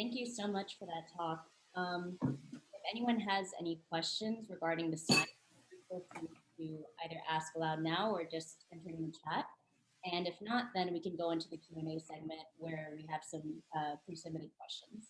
Thank you so much for that talk. If anyone has any questions regarding the science, feel free to either ask aloud now or just enter in the chat. And if not, then we can go into the Q&A segment where we have some pre-submitted questions.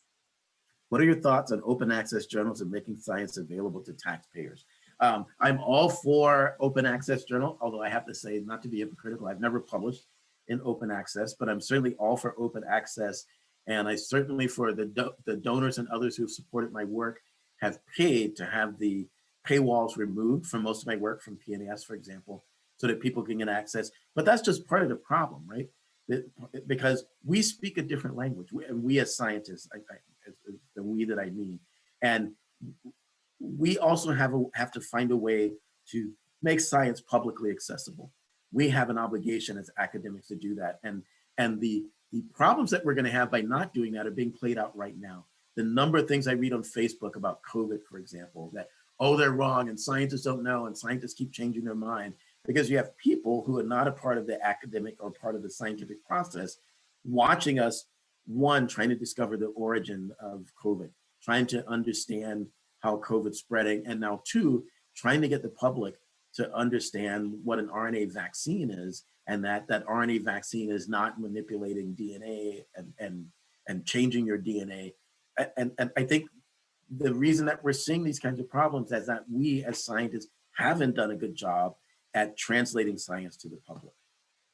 What are your thoughts on open access journals and making science available to taxpayers? I'm all for open access journal, although I have to say, not to be hypocritical, I've never published in open access, but I'm certainly all for open access. And I certainly, for the donors and others who've supported my work, have paid to have the paywalls removed from most of my work from PNAS, for example, so that people can get access. But that's just part of the problem, right? Because we speak a different language. We as scientists, the we that I mean, and we also have to find a way to make science publicly accessible. We have an obligation as academics to do that. And the problems that we're going to have by not doing that are being played out right now. The number of things I read on Facebook about COVID, for example, that, oh, they're wrong and scientists don't know and scientists keep changing their mind, because you have people who are not a part of the academic or part of the scientific process watching us, one, trying to discover the origin of COVID, trying to understand how COVID's spreading, and now two, trying to get the public to understand what an RNA vaccine is, and that RNA vaccine is not manipulating DNA and changing your DNA. And I think the reason that we're seeing these kinds of problems is that we as scientists haven't done a good job at translating science to the public.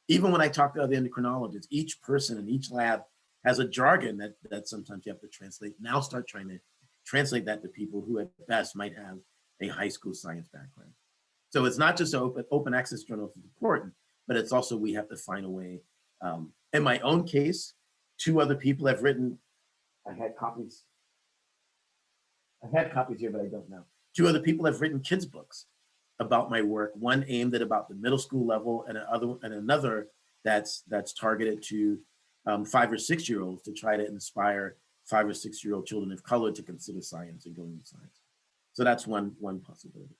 Even when I talk to other endocrinologists, each person in each lab has a jargon that sometimes you have to translate. Now start trying to translate that to people who at best might have a high school science background. So it's not just open access journals is important, but it's also we have to find a way. In my own case, two other people have written, I had copies here, but I don't know. Two other people have written kids' books about my work, one aimed at about the middle school level and another that's targeted to 5 or 6 year olds to try to inspire 5 or 6 year old children of color to consider science and go into science. So that's one possibility.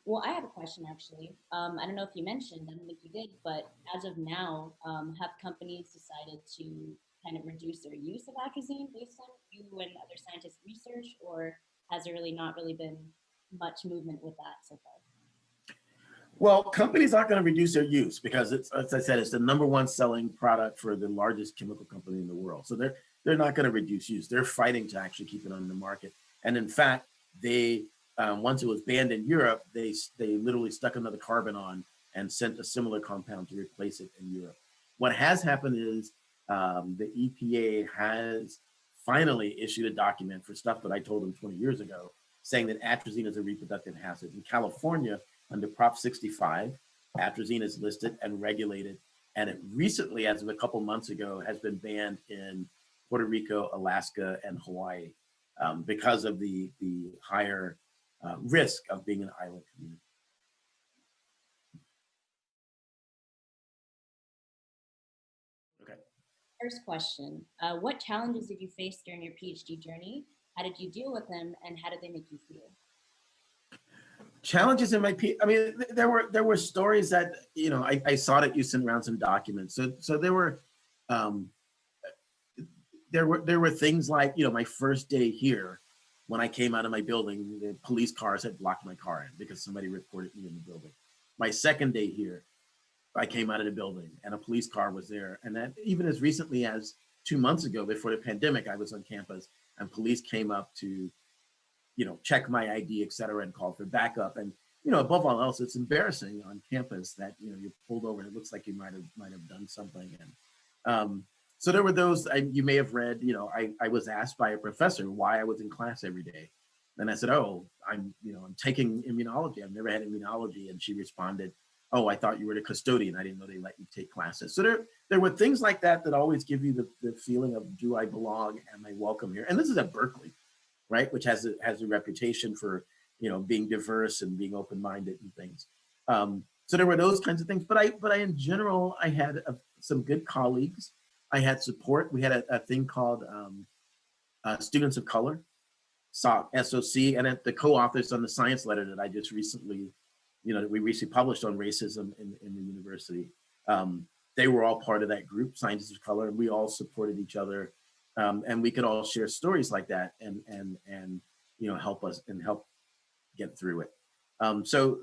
Well, I have a question actually. I don't know if you mentioned, I don't think you did, but as of now, have companies decided to kind of reduce their use of atrazine based on you and other scientists' research, or has there really not really been much movement with that so far? Well, companies aren't going to reduce their use because it's, as I said, it's the #1 selling product for the largest chemical company in the world. So they're not going to reduce use. They're fighting to actually keep it on the market. And in fact, they once it was banned in Europe, they literally stuck another carbon on and sent a similar compound to replace it in Europe. What has happened is the EPA has finally issued a document for stuff that I told them 20 years ago, saying that atrazine is a reproductive hazard. In California, under Prop 65, atrazine is listed and regulated, and it recently, as of a couple months ago, has been banned in Puerto Rico, Alaska, and Hawaii because of the higher risk of being an island community. Okay. First question, what challenges did you face during your PhD journey? How did you deal with them, and how did they make you feel? Challenges in my I mean, there were stories that, you know, I saw that you sent around some documents. So there were things like, you know, my first day here, when I came out of my building, the police cars had blocked my car in because somebody reported me in the building. My second day here, I came out of the building and a police car was there. And that even as recently as 2 months ago, before the pandemic, I was on campus and police came up to, you know, check my ID, et cetera, and call for backup. And, you know, above all else, it's embarrassing on campus that, you know, you're pulled over and it looks like you might have done something. And so there were those, you may have read, you know, I was asked by a professor why I was in class every day. And I said, oh, I'm taking immunology. I've never had immunology. And she responded, oh, I thought you were the custodian. I didn't know they let you take classes. So there were things like that that always give you the feeling of, do I belong? Am I welcome here? And this is at Berkeley, right? Which has a reputation for, you know, being diverse and being open-minded and things. So there were those kinds of things. But I in general, I had some good colleagues. I had support. We had a thing called Students of Color, SOC, and the co-authors on the science letter that I just recently, you know, that we recently published on racism in the university. they were all part of that group, Scientists of Color, and we all supported each other. And we could all share stories like that and help us and help get through it. So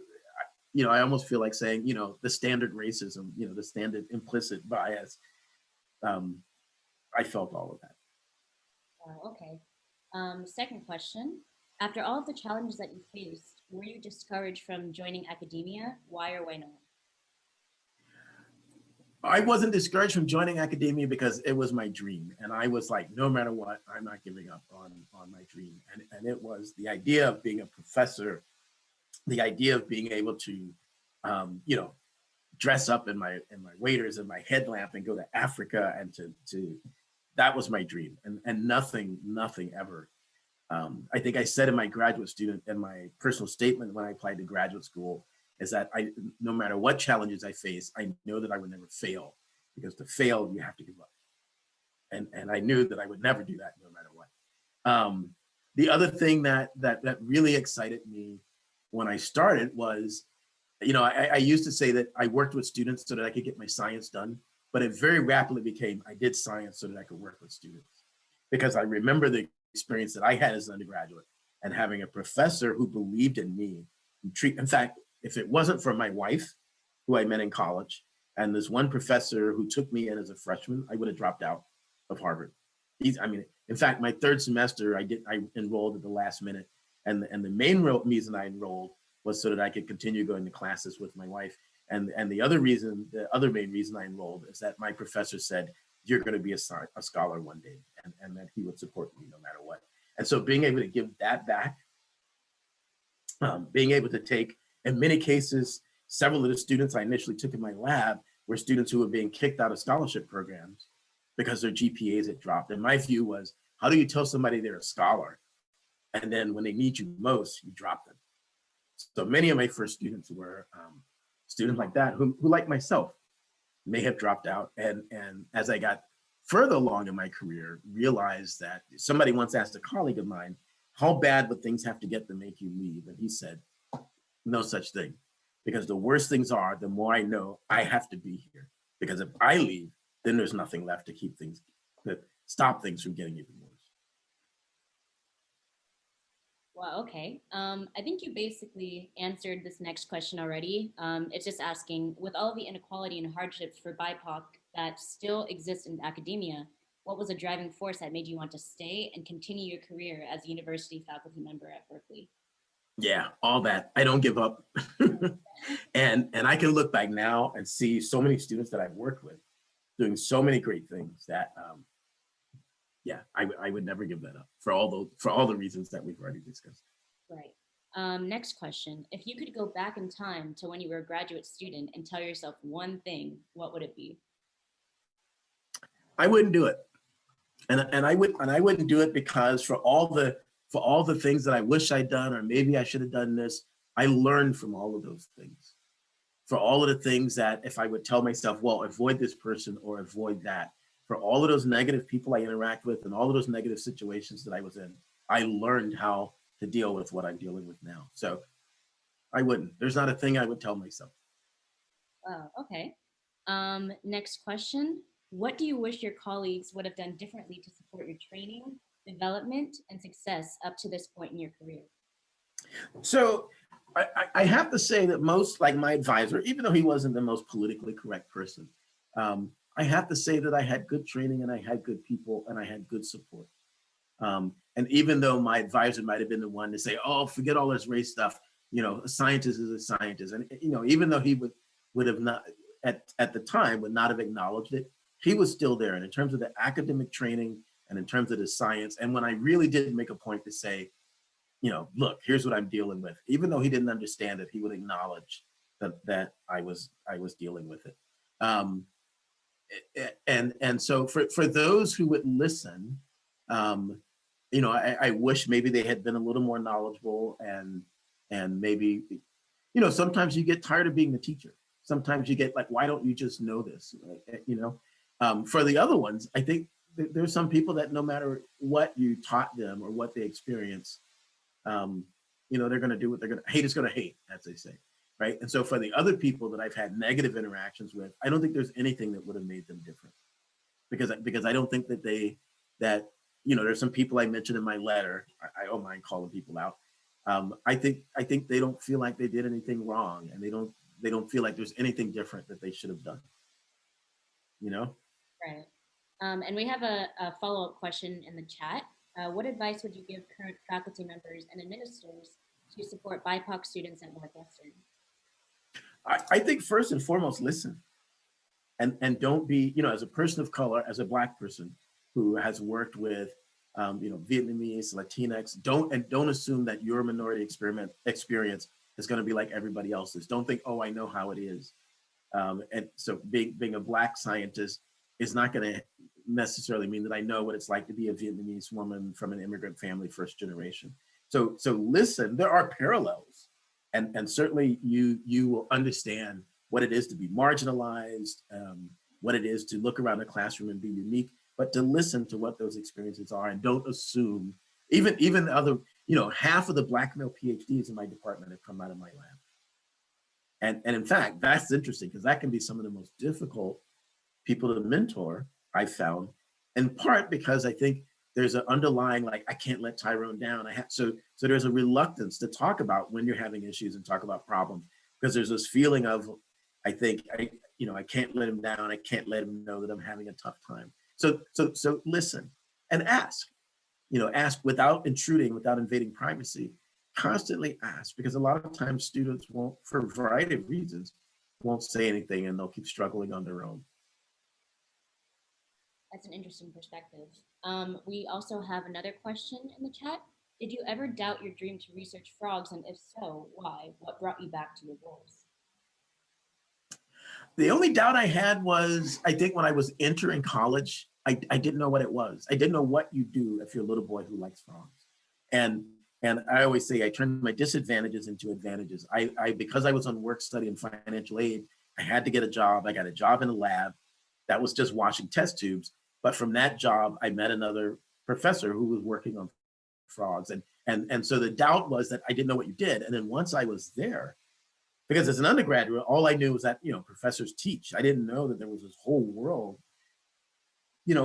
I almost feel like saying, the standard racism, the standard implicit bias. I felt all of that. Okay. Second question. After all of the challenges that you faced, were you discouraged from joining academia? Why or why not? I wasn't discouraged from joining academia because it was my dream. And I was like, no matter what, I'm not giving up on my dream. And it was the idea of being a professor, the idea of being able to, dress up in my waders and my headlamp and go to Africa and to that was my dream. And nothing ever. I think I said in my graduate student and my personal statement when I applied to graduate school is that no matter what challenges I face, I know that I would never fail, because to fail, you have to give up. And I knew that I would never do that no matter what. The other thing that really excited me when I started was, I used to say that I worked with students so that I could get my science done, but it very rapidly became I did science so that I could work with students, because I remember the experience that I had as an undergraduate and having a professor who believed in me. In fact, if it wasn't for my wife, who I met in college, and this one professor who took me in as a freshman, I would have dropped out of Harvard. In fact, my third semester, I enrolled at the last minute, and the main reason I enrolled was so that I could continue going to classes with my wife. And the other main reason I enrolled is that my professor said, you're going to be a scholar one day, and that he would support me no matter what. And so being able to give that back, being able to take, in many cases, several of the students I initially took in my lab were students who were being kicked out of scholarship programs because their GPAs had dropped. And my view was, how do you tell somebody they're a scholar, and then when they need you most, you drop them? So many of my first students were students like that, who like myself, may have dropped out. And as I got further along in my career, realized that somebody once asked a colleague of mine, how bad would things have to get to make you leave? And he said, no such thing. Because the worse things are, the more I know I have to be here. Because if I leave, then there's nothing left to stop things from getting even worse. Wow, okay. I think you basically answered this next question already. It's just asking, with all the inequality and hardships for BIPOC that still exist in academia, what was a driving force that made you want to stay and continue your career as a university faculty member at Berkeley? Yeah, all that. I don't give up. and I can look back now and see so many students that I've worked with doing so many great things that I would never give that up for all the reasons that we've already discussed. Right. Next question. If you could go back in time to when you were a graduate student and tell yourself one thing, what would it be? I wouldn't do it. And I wouldn't do it because for all the things that I wish I'd done, or maybe I should have done this, I learned from all of those things. For all of the things that if I would tell myself, well, avoid this person or avoid that, for all of those negative people I interact with and all of those negative situations that I was in, I learned how to deal with what I'm dealing with now. So I wouldn't. There's not a thing I would tell myself. Okay. Next question. What do you wish your colleagues would have done differently to support your training, development, and success up to this point in your career? So I have to say that most, like my advisor, even though he wasn't the most politically correct person, I have to say that I had good training and I had good people and I had good support. And even though my advisor might have been the one to say, oh, forget all this race stuff, a scientist is a scientist. And, even though he would have not, at the time, would not have acknowledged it, he was still there. And in terms of the academic training and in terms of the science, and when I really did make a point to say, look, here's what I'm dealing with. Even though he didn't understand it, he would acknowledge that I was dealing with it. And so for those who would listen, I wish maybe they had been a little more knowledgeable and maybe, sometimes you get tired of being the teacher. Sometimes you get like, why don't you just know this? For the other ones, I think there's some people that no matter what you taught them or what they experience, they're going to do what they're going to hate is going to hate, as they say. right? And so for the other people that I've had negative interactions with, I don't think there's anything that would have made them different, because I don't think that that there's some people I mentioned in my letter. I don't mind calling people out. I think they don't feel like they did anything wrong, and they don't feel like there's anything different that they should have done. You know. Right. And we have a follow-up question in the chat. What advice would you give current faculty members and administrators to support BIPOC students at Northwestern? I think first and foremost, listen, and don't be, as a person of color, as a Black person who has worked with, Vietnamese, Latinx, don't assume that your minority experience is going to be like everybody else's. Don't think, oh, I know how it is. And so being a Black scientist is not going to necessarily mean that I know what it's like to be a Vietnamese woman from an immigrant family, first generation. So listen, there are parallels, and certainly you will understand what it is to be marginalized, what it is to look around the classroom and be unique, but to listen to what those experiences are, and don't assume. Even other, half of the Black male PhDs in my department have come out of my lab. And in fact, that's interesting, because that can be some of the most difficult people to mentor, I found, in part because I think there's an underlying, like, I can't let Tyrone down. So there's a reluctance to talk about when you're having issues and talk about problems, because there's this feeling of, I think, I can't let him down. I can't let him know that I'm having a tough time. So listen and ask, ask without intruding, without invading privacy. Constantly ask, because a lot of times students won't, for a variety of reasons, won't say anything, and they'll keep struggling on their own. That's an interesting perspective. We also have another question in the chat. Did you ever doubt your dream to research frogs? And if so, why? What brought you back to your goals? The only doubt I had was, I think when I was entering college, I didn't know what it was. I didn't know what you do if you're a little boy who likes frogs. And I always say I turned my disadvantages into advantages. Because I was on work study and financial aid, I had to get a job. I got a job in a lab that was just washing test tubes. But from that job, I met another professor who was working on frogs. And so the doubt was that I didn't know what you did. And then once I was there, because as an undergraduate, all I knew was that, professors teach. I didn't know that there was this whole world,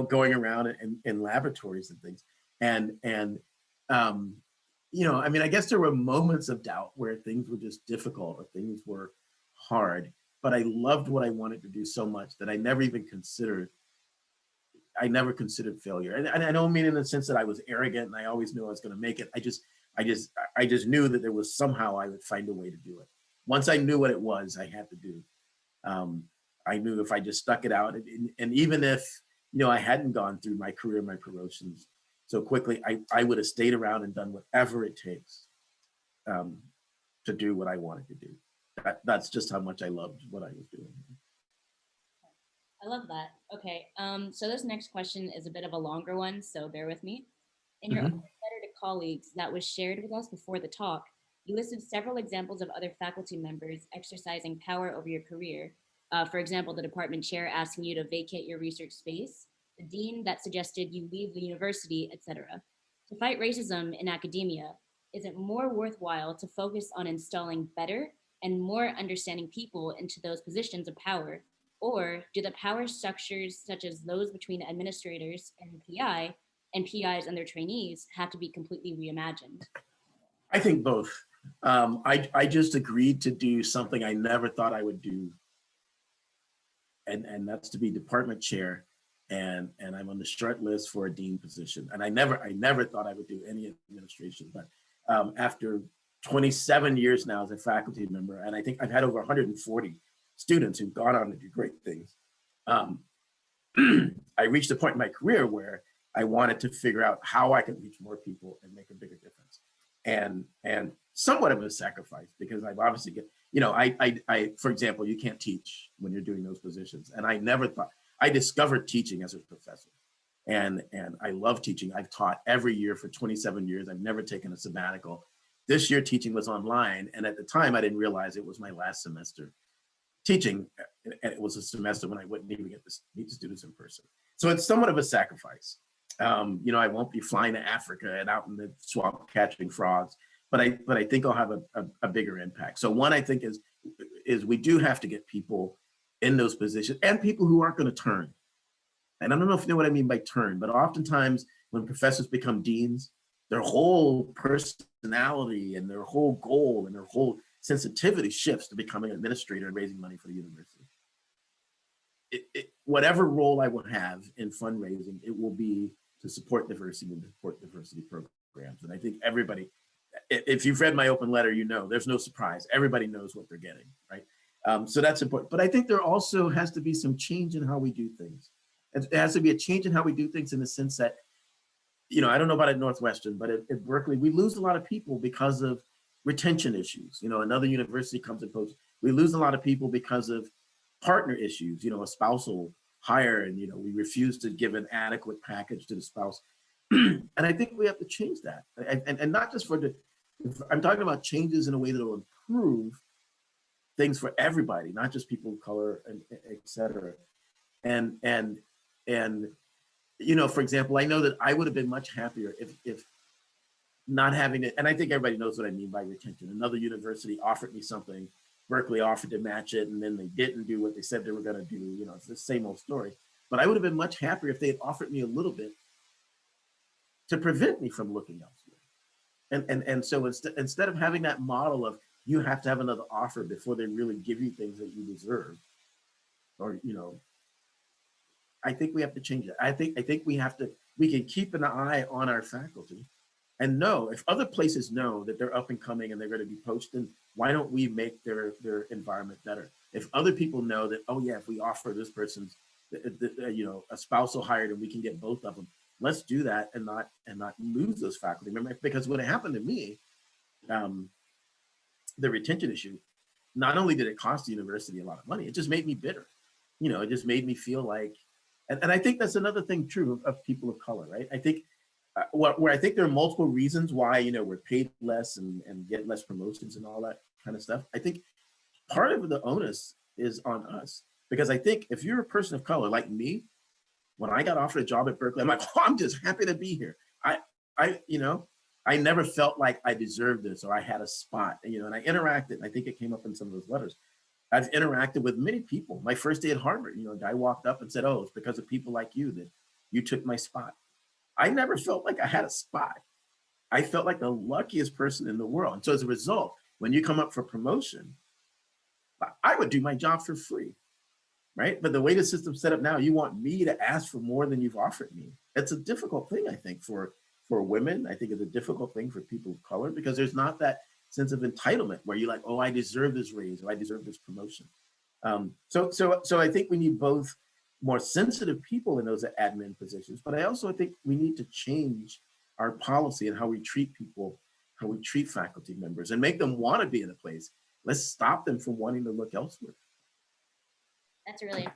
going around in laboratories and things. I guess there were moments of doubt where things were just difficult or things were hard, but I loved what I wanted to do so much that I never considered failure. And I don't mean in the sense that I was arrogant and I always knew I was going to make it. I just knew that there was somehow I would find a way to do it. Once I knew what it was I had to do, I knew if I just stuck it out, and even if, I hadn't gone through my career, my promotions so quickly, I would have stayed around and done whatever it takes to do what I wanted to do. That's just how much I loved what I was doing. I love that. Okay. So this next question is a bit of a longer one, so bear with me. In your open letter to colleagues that was shared with us before the talk, you listed several examples of other faculty members exercising power over your career. For example, the department chair asking you to vacate your research space, the dean that suggested you leave the university, etc. To fight racism in academia, is it more worthwhile to focus on installing better and more understanding people into those positions of power? Or do the power structures, such as those between administrators and PIs and their trainees, have to be completely reimagined? I think both. I just agreed to do something I never thought I would do, and that's to be department chair, and I'm on the short list for a dean position. And I never thought I would do any administration, but after 27 years now as a faculty member, and I think I've had over 140 students who've gone on to do great things. I reached a point in my career where I wanted to figure out how I could reach more people and make a bigger difference. And somewhat of a sacrifice, because I've obviously for example, you can't teach when you're doing those positions. And I never thought, I discovered teaching as a professor. And I love teaching. I've taught every year for 27 years. I've never taken a sabbatical. This year teaching was online. And at the time I didn't realize it was my last semester teaching. And it was a semester when I wouldn't even get to meet the students in person. So it's somewhat of a sacrifice. I won't be flying to Africa and out in the swamp catching frogs, but I think I'll have a bigger impact. So one, I think, is is we do have to get people in those positions and people who aren't going to turn. And I don't know if you know what I mean by turn, but oftentimes when professors become deans, their whole personality and their whole goal and their whole sensitivity shifts to becoming an administrator and raising money for the university. Whatever role I will have in fundraising, it will be to support diversity and to support diversity programs. And I think everybody, if you've read my open letter, you know, there's no surprise. Everybody knows what they're getting, right? So that's important. But I think there also has to be some change in how we do things. It has to be a change in how we do things in the sense that, you know, I don't know about at Northwestern, but at Berkeley, we lose a lot of people because of retention issues. You know, another university comes and posts, we lose a lot of people because of partner issues, you know, a spousal hire, and, you know, we refuse to give an adequate package to the spouse. And I think we have to change that. And not just for the, I'm talking about changes in a way that will improve things for everybody, not just people of color, and et cetera. And you know, for example, I know that I would have been much happier if not having it, and I think everybody knows what I mean by retention. Another university offered me something, Berkeley offered to match it, and then they didn't do what they said they were going to do. You know, it's the same old story. But I would have been much happier if they had offered me a little bit to prevent me from looking elsewhere. And so instead of having that model of you have to have another offer before they really give you things that you deserve, or, you know, I think we have to change it. I think we have to, we can keep an eye on our faculty and know if other places know that they're up and coming and they're going to be posting, why don't we make their environment better? If other people know that, oh yeah, if we offer this person's, you know, a spousal hired and we can get both of them, let's do that and not lose those faculty. Remember, because when it happened to me, the retention issue, not only did it cost the university a lot of money, it just made me bitter. You know, it just made me feel like, and I think that's another thing true of people of color, right? I think where I think there are multiple reasons why, you know, we're paid less and get less promotions and all that kind of stuff. I think part of the onus is on us, because I think if you're a person of color like me, when I got offered a job at Berkeley, I'm like, oh, I'm just happy to be here. You know, I never felt like I deserved this or I had a spot, you know, and I interacted, and I think it came up in some of those letters. I've interacted with many people. My first day at Harvard, you know, a guy walked up and said, oh, it's because of people like you that you took my spot. I never felt like I had a spot. I felt like the luckiest person in the world. And so as a result, when you come up for promotion, I would do my job for free, right? But the way the system's set up now, you want me to ask for more than you've offered me. It's a difficult thing, I think, for women. I think it's a difficult thing for people of color, because there's not that sense of entitlement where you're like, oh, I deserve this raise or I deserve this promotion. So I think we need both more sensitive people in those admin positions, but I also think we need to change our policy and how we treat people, how we treat faculty members, and make them want to be in a place. Let's stop them from wanting to look elsewhere. That's really,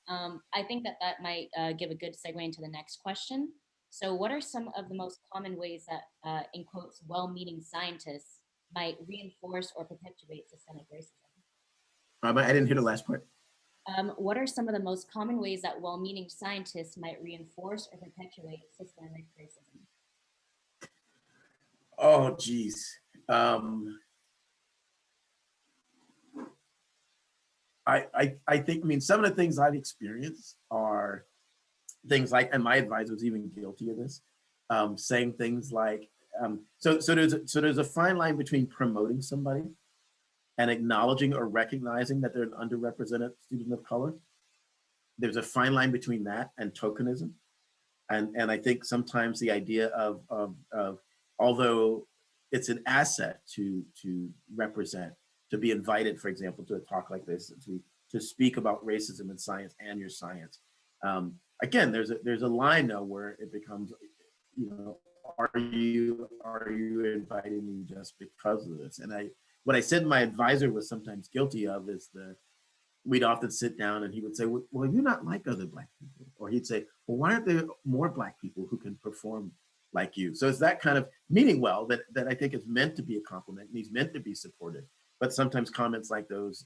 I think that might give a good segue into the next question. So what are some of the most common ways that, in quotes, well-meaning scientists might reinforce or perpetuate systemic racism? I didn't hear the last part. What are some of the most common ways that well-meaning scientists might reinforce or perpetuate systemic racism? Oh, geez. I think, I mean, some of the things I've experienced are things like, and my advisor was even guilty of this, saying things like, so there's a fine line between promoting somebody and acknowledging or recognizing that they're an underrepresented student of color. There's a fine line between that and tokenism. And I think sometimes the idea of although it's an asset to represent, to be invited, for example, to a talk like this, to speak about racism in science and your science. Again, there's a line though where it becomes, you know, are you inviting me just because of this? And what I said my advisor was sometimes guilty of is we'd often sit down and he would say, well, you're not like other Black people. Or he'd say, well, why aren't there more Black people who can perform like you? So it's that kind of meaning well that I think is meant to be a compliment and he's meant to be supported. But sometimes comments like those,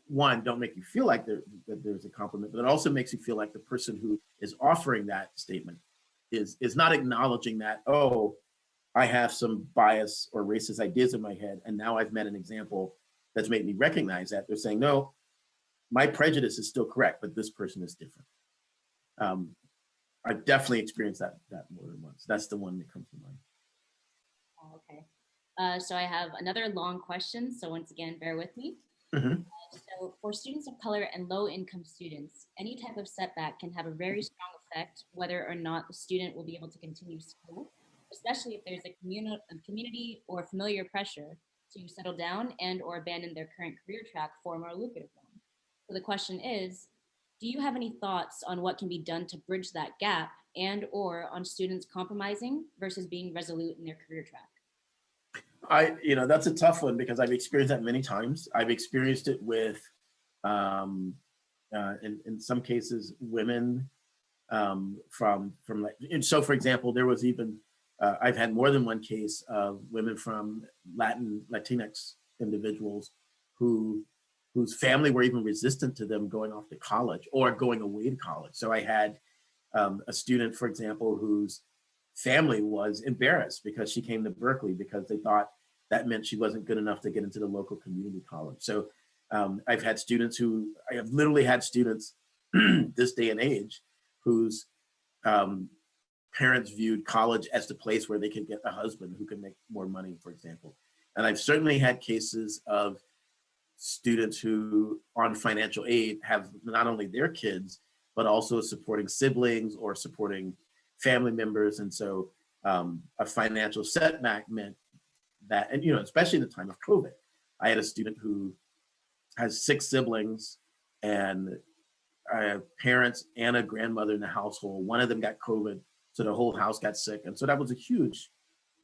one, don't make you feel like that there's a compliment, but it also makes you feel like the person who is offering that statement is not acknowledging that, oh, I have some bias or racist ideas in my head, and now I've met an example that's made me recognize that. They're saying, no, my prejudice is still correct, but this person is different. Um, I've definitely experienced that more than once. That's the one that comes to mind. Oh, okay. So I have another long question. So once again, bear with me. Mhm. So for students of color and low income students, any type of setback can have a very strong effect whether or not the student will be able to continue school, especially if there's a community or familiar pressure to settle down and or abandon their current career track for a more lucrative one. So the question is, do you have any thoughts on what can be done to bridge that gap and or on students compromising versus being resolute in their career track? That's a tough one because I've experienced that many times. I've experienced it with, um, in some cases, women from like, and so for example, there was even, I've had more than one case of women from Latinx individuals who, whose family were even resistant to them going off to college or going away to college. So I had a student, for example, whose family was embarrassed because she came to Berkeley because they thought that meant she wasn't good enough to get into the local community college. So I've had students who, I have literally had students this day and age whose um, parents viewed college as the place where they could get a husband who could make more money, for example. And I've certainly had cases of students who on financial aid have not only their kids, but also supporting siblings or supporting family members. And so a financial setback meant that, and especially in the time of COVID, I had a student who has 6 siblings and parents and a grandmother in the household. One of them got COVID, so the whole house got sick. And so that was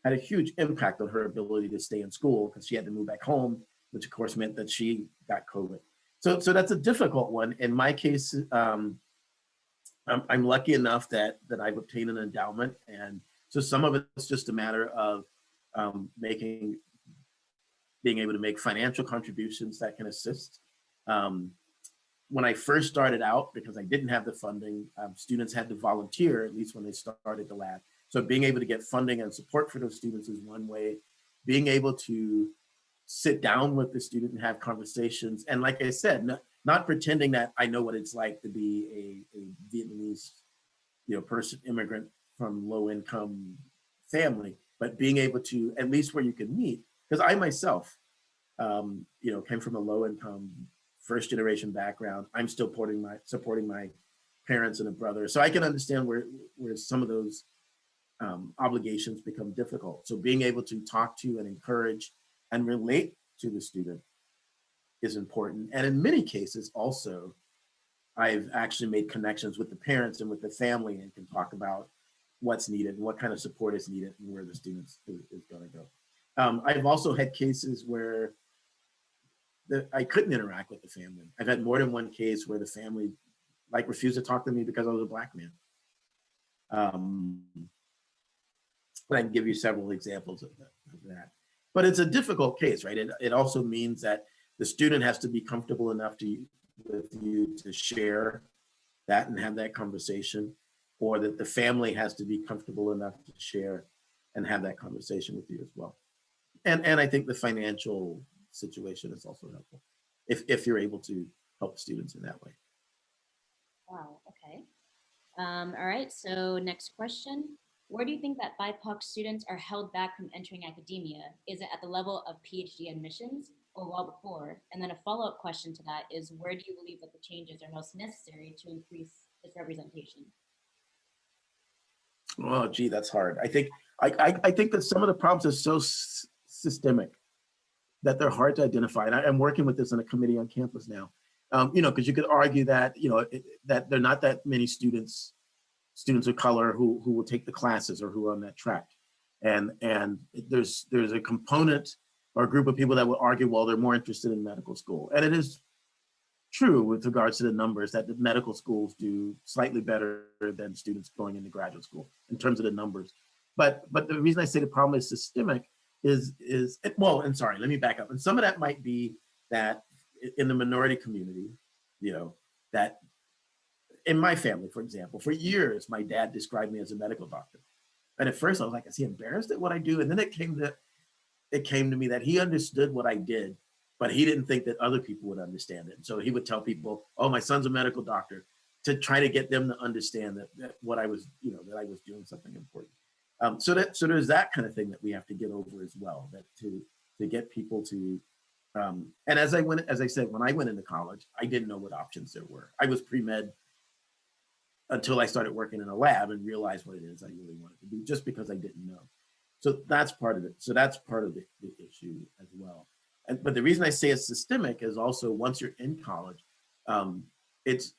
had a huge impact on her ability to stay in school because she had to move back home, which of course meant that she got COVID. So that's a difficult one. In my case, I'm lucky enough that I've obtained an endowment, and so some of it's just a matter of making being able to make financial contributions that can assist. Um, when I first started out, because I didn't have the funding, students had to volunteer, at least when they started the lab. So being able to get funding and support for those students is one way. Being able to sit down with the student and have conversations. And like I said, not pretending that I know what it's like to be a Vietnamese, person, immigrant from low income family, but being able to, at least where you can meet, because I myself, came from a low income first generation background. I'm still supporting my parents and a brother. So I can understand where some of those obligations become difficult. So being able to talk to and encourage and relate to the student is important. And in many cases also, I've actually made connections with the parents and with the family and can talk about what's needed and what kind of support is needed and where the students is going to go. I've also had cases where I couldn't interact with the family. I've had more than one case where the family like refused to talk to me because I was a Black man. Um, but I can give you several examples of that. But it's a difficult case, right? It also means that the student has to be comfortable enough with you to share that and have that conversation, or that the family has to be comfortable enough to share and have that conversation with you as well. And I think the financial situation is also helpful if you're able to help students in that way. Wow, okay. All right, so next question. Where do you think that BIPOC students are held back from entering academia? Is it at the level of PhD admissions or well before? And then a follow-up question to that is, where do you believe that the changes are most necessary to increase this representation? Oh, gee, that's hard. I think that some of the problems are so systemic that they're hard to identify. And I'm working with this in a committee on campus now. Because you could argue that that there are not that many students of color who will take the classes or who are on that track, and there's a component or a group of people that will argue, well, they're more interested in medical school, and it is true with regards to the numbers that the medical schools do slightly better than students going into graduate school in terms of the numbers. But the reason I say the problem is systemic is well, and sorry, let me back up. And some of that might be that in the minority community, that in my family, for example, for years, my dad described me as a medical doctor. And at first I was like, is he embarrassed at what I do? And then it came to me that he understood what I did, but he didn't think that other people would understand it. So he would tell people, oh, my son's a medical doctor, to try to get them to understand that what I was, that I was doing something important. So there's that kind of thing that we have to get over as well, that to get people to, and as I said, when I went into college, I didn't know what options there were. I was pre-med until I started working in a lab and realized what it is I really wanted to do, just because I didn't know. So that's part of it. So that's part of the issue as well. But the reason I say it's systemic is also once you're in college, um, it's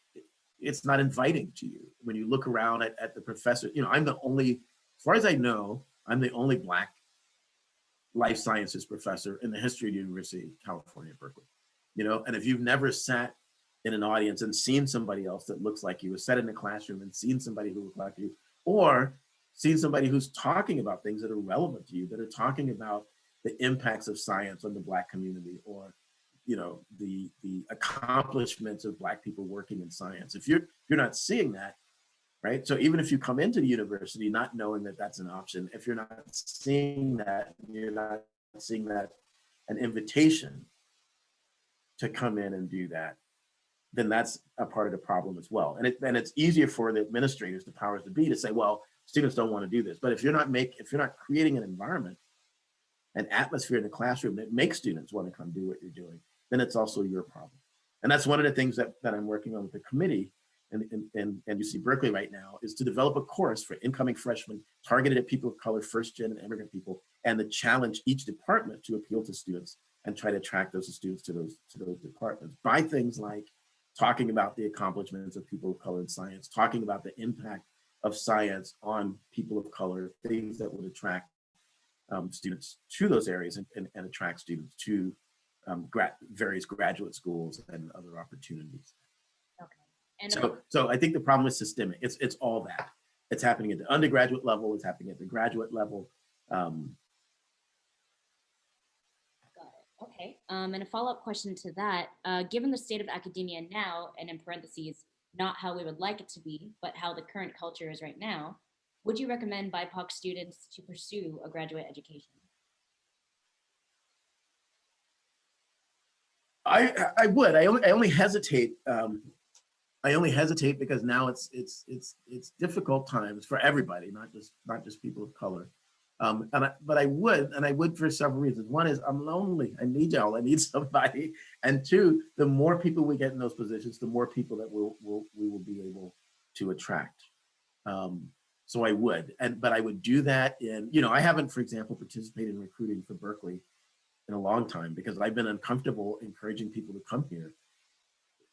it's not inviting to you. When you look around at the professor, I'm the only, as far as I know, I'm the only Black life sciences professor in the history of the University of California, Berkeley. And if you've never sat in an audience and seen somebody else that looks like you, or sat in a classroom and seen somebody who looks like you, or seen somebody who's talking about things that are relevant to you, that are talking about the impacts of science on the Black community, or the accomplishments of Black people working in science. If you're not seeing that, right? So even if you come into the university not knowing that that's an option, if you're not seeing that, you're not seeing that an invitation to come in and do that, then that's a part of the problem as well. And it's easier for the administrators, the powers that be, to say, well, students don't want to do this. But if you're not creating an environment, an atmosphere in the classroom that makes students want to come do what you're doing, then it's also your problem. And that's one of the things that I'm working on with the committee and UC Berkeley right now, is to develop a course for incoming freshmen targeted at people of color, first gen and immigrant people, and to challenge each department to appeal to students and try to attract those students to those departments by things like talking about the accomplishments of people of color in science, talking about the impact of science on people of color, things that would attract students to those areas and attract students to various graduate schools and other opportunities. Okay. And so I think the problem is systemic. It's all that. It's happening at the undergraduate level. It's happening at the graduate level. got it. Okay. And a follow-up question to that, given the state of academia now, and in parentheses, not how we would like it to be, but how the current culture is right now, would you recommend BIPOC students to pursue a graduate education? I would. I only hesitate. I only hesitate because now it's difficult times for everybody, not just people of color. But I would for several reasons. One is I'm lonely. I need y'all. I need somebody. And two, the more people we get in those positions, the more people that we will be able to attract. So I would, but I would do that in, I haven't, for example, participated in recruiting for Berkeley in a long time because I've been uncomfortable encouraging people to come here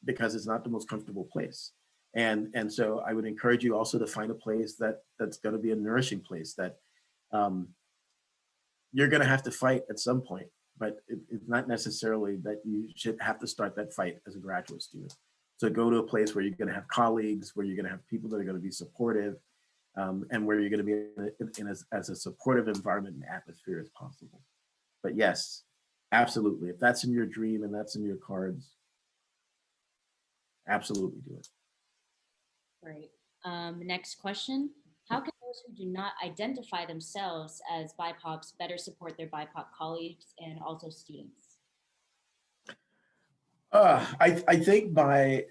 because it's not the most comfortable place. And so I would encourage you also to find a place that's going to be a nourishing place that you're going to have to fight at some point, but it's not necessarily that you should have to start that fight as a graduate student. So go to a place where you're going to have colleagues, where you're going to have people that are going to be supportive, and where you're going to be in as a supportive environment and atmosphere as possible. But yes, absolutely. If that's in your dream and that's in your cards, absolutely do it. Great. Next question. How can those who do not identify themselves as BIPOCs better support their BIPOC colleagues and also students? I think by,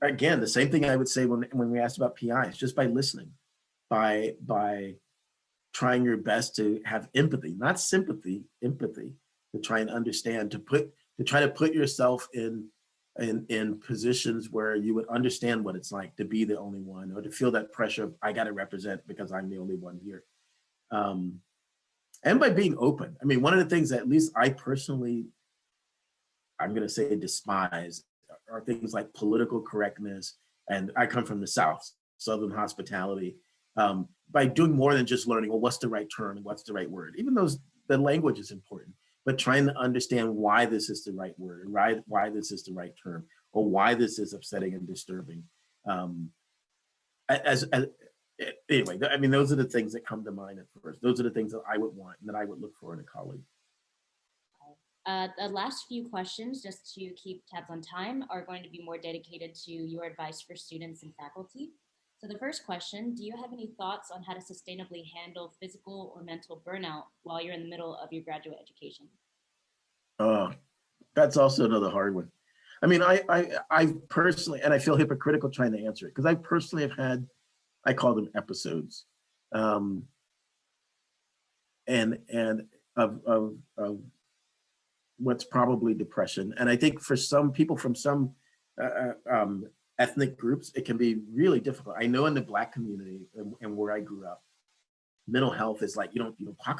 again, the same thing I would say when we asked about PIs, just by listening, by trying your best to have empathy, not sympathy, empathy, to try and understand, to try to put yourself in positions where you would understand what it's like to be the only one, or to feel that pressure of I got to represent because I'm the only one here. And by being open. I mean, one of the things that at least I personally, I'm going to say despise, are things like political correctness. And I come from the South, Southern hospitality. By doing more than just learning, well, what's the right term and what's the right word, even though the language is important, but trying to understand why this is the right word, why this is the right term, or why this is upsetting and disturbing. Anyway, I mean, those are the things that come to mind at first. Those are the things that I would want and that I would look for in a colleague. The last few questions, just to keep tabs on time, are going to be more dedicated to your advice for students and faculty. So the first question, do you have any thoughts on how to sustainably handle physical or mental burnout while you're in the middle of your graduate education? Uh, that's also another hard one. I mean, I personally, and I feel hypocritical trying to answer it because I personally have had, I call them episodes, um, and of what's probably depression. And I think for some people from some ethnic groups, it can be really difficult. I know in the Black community and where I grew up, mental health is like you don't talk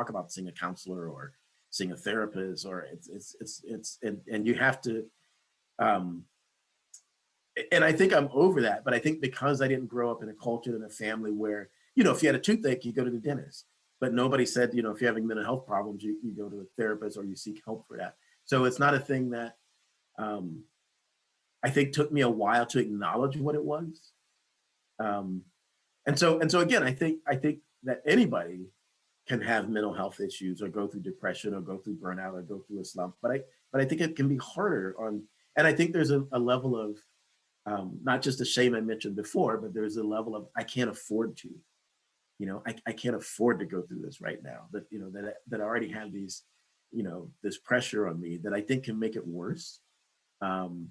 about seeing a counselor or seeing a therapist, or and you have to um, and I think I'm over that. But I think because I didn't grow up in a culture and a family where, if you had a toothache, you go to the dentist. But nobody said, if you're having mental health problems, you go to a therapist or you seek help for that. So it's not a thing that um, I think took me a while to acknowledge what it was. Um, and so again, I think that anybody can have mental health issues or go through depression or go through burnout or go through a slump. But I think it can be harder on, and I think there's a level of not just the shame I mentioned before, but there's a level of I can't afford to. I can't afford to go through this right now. That I already have these, this pressure on me that I think can make it worse. Um,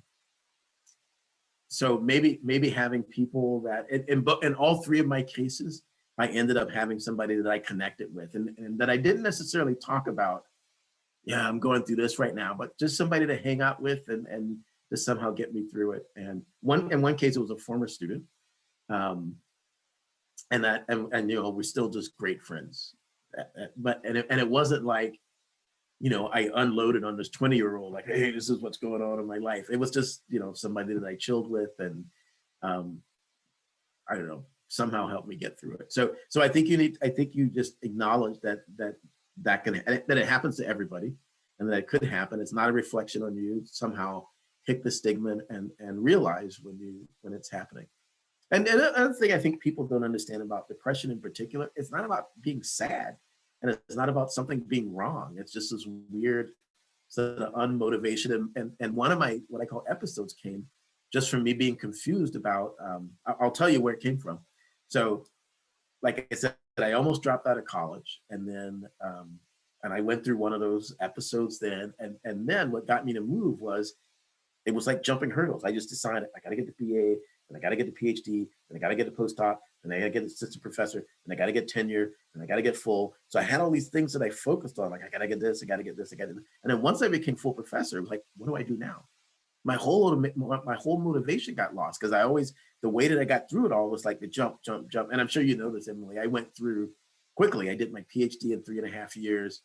so maybe having people that in all three of my cases, I ended up having somebody that I connected with and that I didn't necessarily talk about. Yeah, I'm going through this right now, but just somebody to hang out with and to somehow get me through it. And in one case, it was a former student. Um, and we're still just great friends. But it wasn't like, I unloaded on this 20-year-old, like, hey, this is what's going on in my life. It was just, somebody that I chilled with and um, I don't know, somehow helped me get through it. So I think you just acknowledge that can, that it happens to everybody and that it could happen. It's not a reflection on you. Somehow kick the stigma and realize when it's happening. And another thing I think people don't understand about depression in particular, it's not about being sad and it's not about something being wrong. It's just this weird sort of unmotivation. And one of my, what I call episodes came just from me being confused about, I'll tell you where it came from. So like I said, I almost dropped out of college and I went through one of those episodes then. And then what got me to move was it was like jumping hurdles. I just decided I got to get the BA, and I got to get the PhD, and I got to get the postdoc, and I got to get the assistant professor, and I got to get tenure, and I got to get full. So I had all these things that I focused on. Like I got to get this, I got to get this, I got to. And then once I became full professor, it was like, what do I do now? My whole motivation got lost because I always, the way that I got through it all was like the jump, jump, jump. And I'm sure you know this, Emily. I went through quickly. I did my PhD in 3.5 years.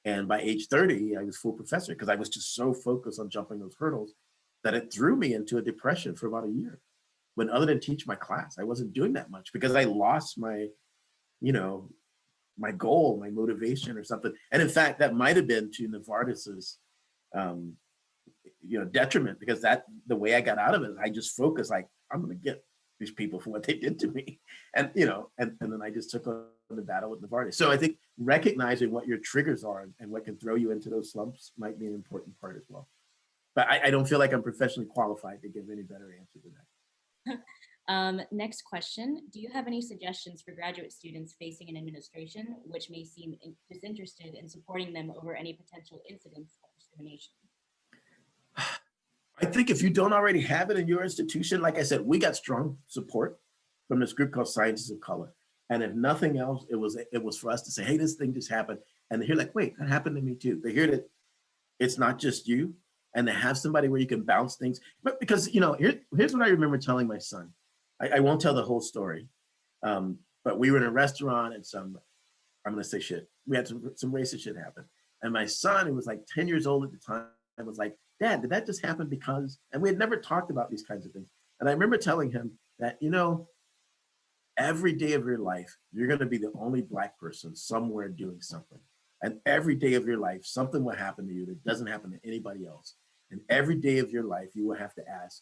And by age 30, I was full professor because I was just so focused on jumping those hurdles that it threw me into a depression for about a year. When other than teach my class, I wasn't doing that much because I lost you know, my goal, my motivation or something. And in fact, that might have been to Novartis's, um, detriment because that the way I got out of it, I just focused like, I'm going to get these people for what they did to me. And then I just took on the battle with Novartis. So I think recognizing what your triggers are and what can throw you into those slumps might be an important part as well. But I don't feel like I'm professionally qualified to give any better answer to that. Next question. Do you have any suggestions for graduate students facing an administration which may seem disinterested in supporting them over any potential incidents of discrimination? I think if you don't already have it in your institution, like I said, we got strong support from this group called Scientists of Color. And if nothing else, it was for us to say, hey, this thing just happened. And they're like, wait, that happened to me too. They hear that it's not just you, and to have somebody where you can bounce things. But because, here's what I remember telling my son. I won't tell the whole story. But we were in a restaurant and I'm going to say shit. We had some racist shit happen. And my son, who was like 10 years old at the time, was like, Dad, did that just happen because, and we had never talked about these kinds of things. And I remember telling him that, every day of your life, you're going to be the only Black person somewhere doing something. And every day of your life, something will happen to you that doesn't happen to anybody else. And every day of your life, you will have to ask,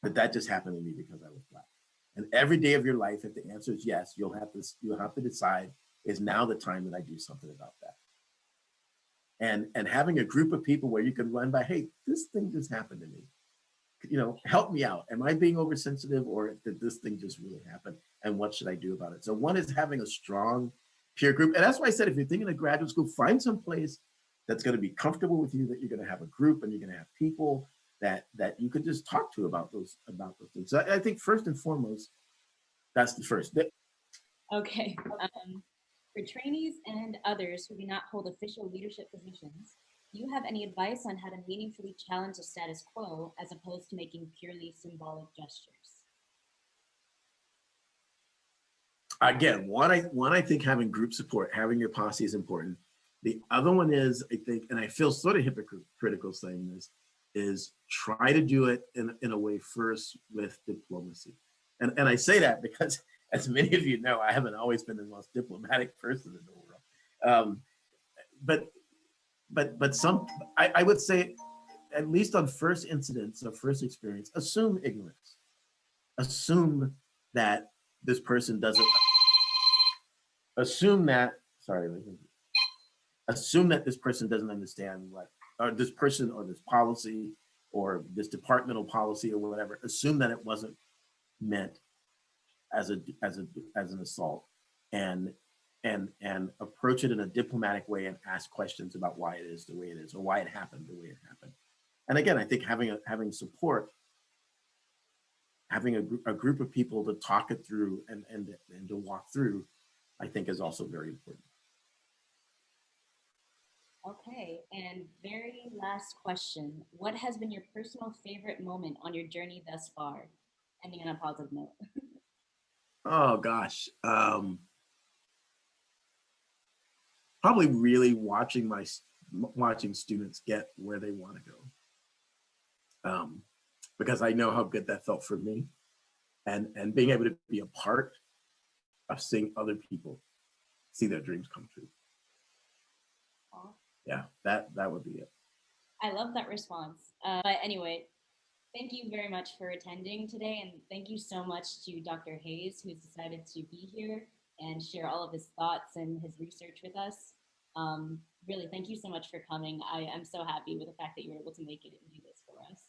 did that just happen to me because I was Black? And every day of your life, if the answer is yes, you'll have to decide, is now the time that I do something about that? And having a group of people where you can run by, hey, this thing just happened to me. help me out. Am I being oversensitive, or did this thing just really happen? And what should I do about it? So one is having a strong peer group. And that's why I said, if you're thinking of graduate school, find some place that's going to be comfortable with you, that you're going to have a group and you're going to have people that you could just talk to about those things. So I think first and foremost, that's the first. Okay. For trainees and others who do not hold official leadership positions, do you have any advice on how to meaningfully challenge the status quo as opposed to making purely symbolic gestures? Again, one I think having group support, having your posse is important. The other one is, I think, and I feel sort of hypocritical saying this, is try to do it in a way first with diplomacy. And I say that because, as many of you know, I haven't always been the most diplomatic person in the world. Um, but I would say, at least on first incidents or first experience, assume ignorance. Assume that this person doesn't assume that sorry assume that this person doesn't understand what, or this person or this policy or this departmental policy or whatever. Assume that it wasn't meant as an assault, and approach it in a diplomatic way and ask questions about why it is the way it is, or why it happened the way it happened. And again, I think having support, having a group of people to talk it through and to walk through, I think is also very important. Okay, and very last question. What has been your personal favorite moment on your journey thus far? Ending on a positive note. Oh gosh, probably really watching students get where they want to go, because I know how good that felt for me, and being able to be a part of seeing other people see their dreams come true. Aw, Yeah, that would be it. I love that response. But anyway, thank you very much for attending today, and thank you so much to Dr. Hayes, who's decided to be here and share all of his thoughts and his research with us. Really, thank you so much for coming. I am so happy with the fact that you were able to make it and do this for us.